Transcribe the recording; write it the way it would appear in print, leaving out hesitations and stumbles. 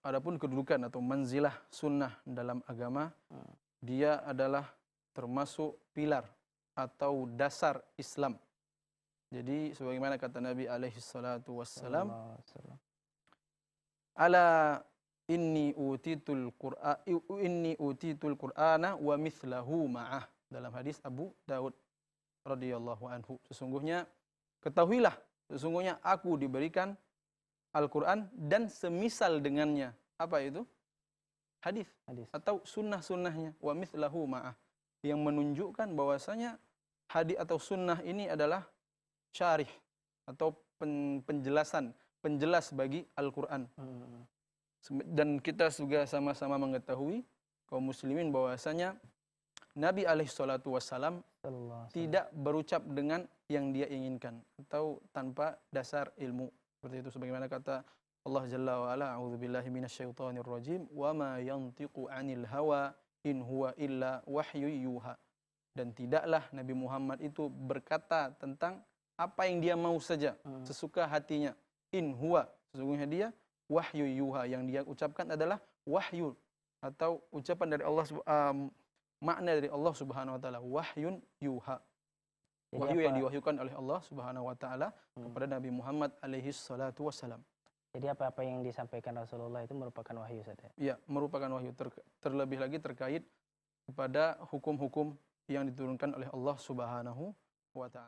adapun kedudukan atau manzilah sunnah dalam agama, dia adalah termasuk pilar atau dasar Islam. Jadi sebagaimana kata Nabi alaihi salatu wassalam, Sallallahu alaihi wasallam. ala inni utitul Qur'ana wa mithlahu ma'ah, dalam hadis Abu Daud radhiyallahu anhu. Ketahuilah, sesungguhnya aku diberikan Al-Quran dan semisal dengannya. Apa itu? Hadis atau sunnah-sunnahnya. Wa mithlahu ma'ah, yang menunjukkan bahwasanya hadis atau sunnah ini adalah syarih atau penjelas bagi Al-Quran. Dan kita juga sama-sama mengetahui kaum muslimin bahwasanya Nabi alaihi salatu wassalam tidak berucap dengan yang dia inginkan atau tanpa dasar ilmu. Seperti itu sebagaimana kata Allah Jalla wa ala, a'udzubillahi minasyaitonir rajim, wa ma yantiqu 'anil hawa in huwa illa wahyu yuha. Dan tidaklah Nabi Muhammad itu berkata tentang apa yang dia mau saja, sesuka hatinya. In huwa, sesungguhnya dia wahyu yuha, yang dia ucapkan adalah wahyu atau ucapan dari Allah, makna dari Allah Subhanahu wa taala, wahyun yuha. Wahyu yang diwahyukan oleh Allah Subhanahu wa taala kepada Nabi Muhammad alaihi salatu wassalam. Jadi apa-apa yang disampaikan Rasulullah itu merupakan wahyu saja. Iya, merupakan wahyu. Terlebih lagi terkait kepada hukum-hukum yang diturunkan oleh Allah Subhanahu wa taala.